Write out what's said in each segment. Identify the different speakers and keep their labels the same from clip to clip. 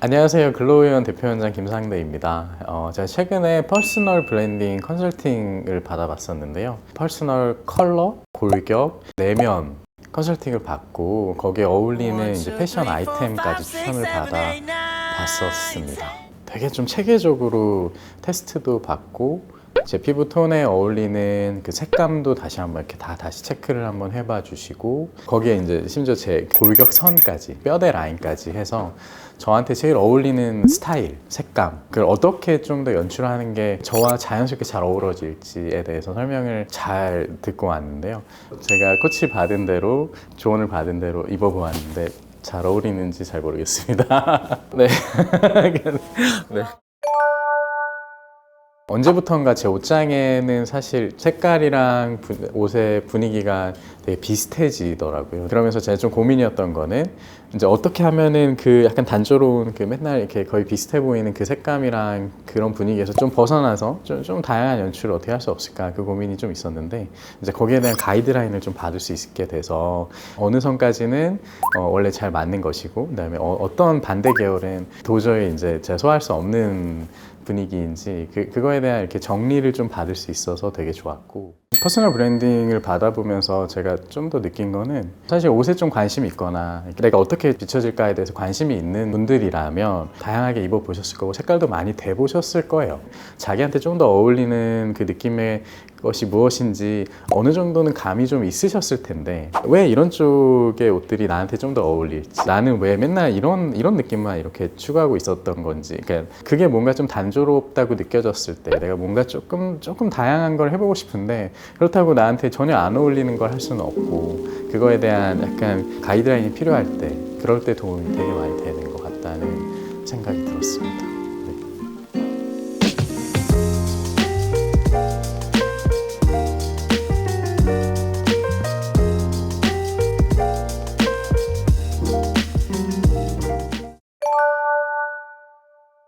Speaker 1: 안녕하세요. 글로우위원 대표위원장 김상대입니다. 제가 최근에 퍼스널 브랜딩 컨설팅을 받아봤었는데요. 퍼스널 컬러, 골격, 내면 컨설팅을 받고 거기에 어울리는 이제 패션 아이템까지 추천을 받아 봤었습니다. 되게 좀 체계적으로 테스트도 받고 제 피부 톤에 어울리는 그 색감도 다시 한번 이렇게 다시 체크를 한번 해봐 주시고, 거기에 이제 심지어 제 골격선까지, 뼈대 라인까지 해서 저한테 제일 어울리는 스타일, 색감, 그걸 어떻게 좀 더 연출하는 게 저와 자연스럽게 잘 어우러질지에 대해서 설명을 잘 듣고 왔는데요. 제가 코치 받은 대로, 조언을 받은 대로 입어보았는데 잘 어울리는지 잘 모르겠습니다. 네. 네. 언제부턴가 제 옷장에는 사실 색깔이랑 옷의 분위기가 되게 비슷해지더라고요. 그러면서 제가 좀 고민이었던 거는 이제 어떻게 하면은 그 약간 단조로운 그 맨날 이렇게 거의 비슷해 보이는 그 색감이랑 그런 분위기에서 좀 벗어나서 좀 다양한 연출을 어떻게 할 수 없을까, 그 고민이 좀 있었는데, 이제 거기에 대한 가이드라인을 좀 받을 수 있게 돼서 어느 선까지는 원래 잘 맞는 것이고, 그다음에 어떤 반대 계열은 도저히 이제 제가 소화할 수 없는 분위기인지 그거에 대한 이렇게 정리를 좀 받을 수 있어서 되게 좋았고, 퍼스널 브랜딩을 받아보면서 제가 좀 더 느낀 거는, 사실 옷에 좀 관심이 있거나 내가 어떻게 비춰질까에 대해서 관심이 있는 분들이라면 다양하게 입어보셨을 거고 색깔도 많이 대보셨을 거예요. 자기한테 좀 더 어울리는 그 느낌의 것이 무엇인지 어느 정도는 감이 좀 있으셨을 텐데, 왜 이런 쪽의 옷들이 나한테 좀 더 어울릴지, 나는 왜 맨날 이런 느낌만 이렇게 추구하고 있었던 건지, 그러니까 그게 뭔가 좀 단조롭다고 느껴졌을 때 내가 뭔가 조금 다양한 걸 해보고 싶은데, 그렇다고 나한테 전혀 안 어울리는 걸 할 수는 없고, 그거에 대한 약간 가이드라인이 필요할 때, 그럴 때 도움이 되게 많이 되는 것 같다는 생각이 들었습니다.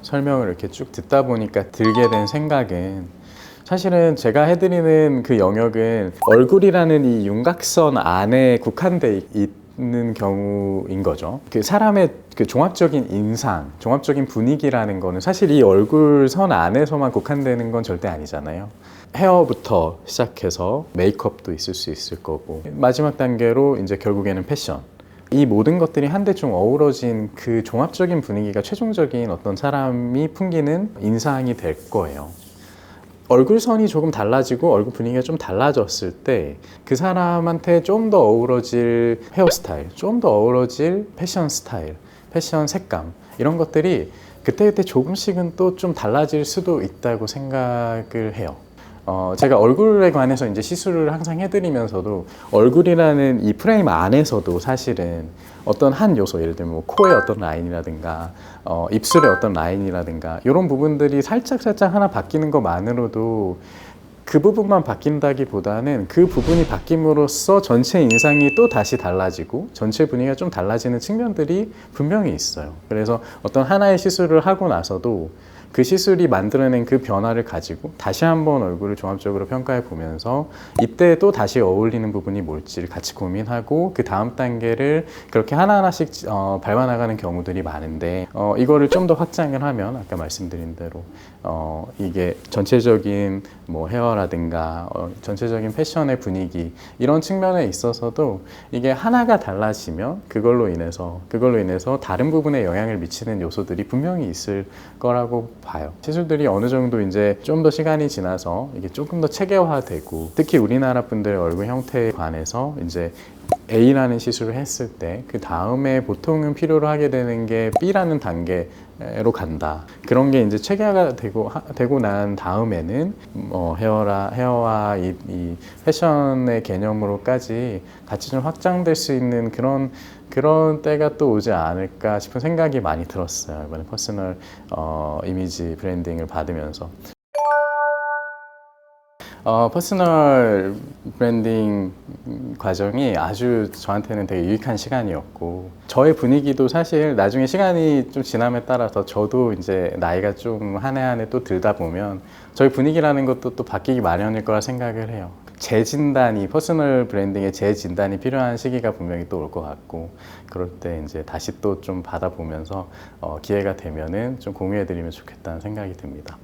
Speaker 1: 설명을 이렇게 쭉 듣다 보니까 들게 된 생각은, 사실은 제가 해드리는 그 영역은 얼굴이라는 이 윤곽선 안에 국한돼 있는 경우인 거죠. 그 사람의 그 종합적인 인상, 종합적인 분위기라는 거는 사실 이 얼굴선 안에서만 국한되는 건 절대 아니잖아요. 헤어부터 시작해서 메이크업도 있을 수 있을 거고, 마지막 단계로 이제 결국에는 패션. 이 모든 것들이 한데 좀 어우러진 그 종합적인 분위기가 최종적인 어떤 사람이 풍기는 인상이 될 거예요. 얼굴선이 조금 달라지고 얼굴 분위기가 좀 달라졌을 때 그 사람한테 좀 더 어우러질 헤어스타일, 좀 더 어우러질 패션 스타일, 패션 색감, 이런 것들이 그때그때 조금씩은 또 좀 달라질 수도 있다고 생각을 해요. 제가 얼굴에 관해서 이제 시술을 항상 해드리면서도, 얼굴이라는 이 프레임 안에서도 사실은 어떤 한 요소, 예를 들면 뭐 코의 어떤 라인이라든가 입술의 어떤 라인이라든가 이런 부분들이 살짝 하나 바뀌는 것만으로도, 그 부분만 바뀐다기보다는 그 부분이 바뀜으로써 전체 인상이 또 다시 달라지고 전체 분위기가 좀 달라지는 측면들이 분명히 있어요. 그래서 어떤 하나의 시술을 하고 나서도 그 시술이 만들어낸 그 변화를 가지고 다시 한번 얼굴을 종합적으로 평가해 보면서 이때 또 다시 어울리는 부분이 뭘지를 같이 고민하고 그 다음 단계를 그렇게 하나하나씩 밟아나가는 경우들이 많은데, 이거를 좀 더 확장을 하면 아까 말씀드린 대로 이게 전체적인 뭐 헤어라든가 전체적인 패션의 분위기, 이런 측면에 있어서도 이게 하나가 달라지면 그걸로 인해서 다른 부분에 영향을 미치는 요소들이 분명히 있을 거라고 봐요. 시술들이 어느 정도 이제 좀 더 시간이 지나서 이게 조금 더 체계화되고, 특히 우리나라 분들의 얼굴 형태에 관해서 이제 A라는 시술을 했을 때 그 다음에 보통은 필요로 하게 되는 게 B라는 단계로 간다. 그런 게 이제 체계화가 되고 난 다음에는 헤어와 이 패션의 개념으로까지 같이 좀 확장될 수 있는 그런 때가 또 오지 않을까 싶은 생각이 많이 들었어요. 이번에 퍼스널 이미지 브랜딩을 받으면서. 퍼스널 브랜딩 과정이 아주 저한테는 되게 유익한 시간이었고, 저의 분위기도 사실 나중에 시간이 좀 지남에 따라서 저도 이제 나이가 좀 한 해 한 해 또 들다 보면 저희 분위기라는 것도 또 바뀌기 마련일 거라 생각을 해요. 재진단이 퍼스널 브랜딩의 재진단이 필요한 시기가 분명히 또 올 것 같고 그럴 때 이제 다시 또 좀 받아보면서 기회가 되면은 좀 공유해드리면 좋겠다는 생각이 듭니다.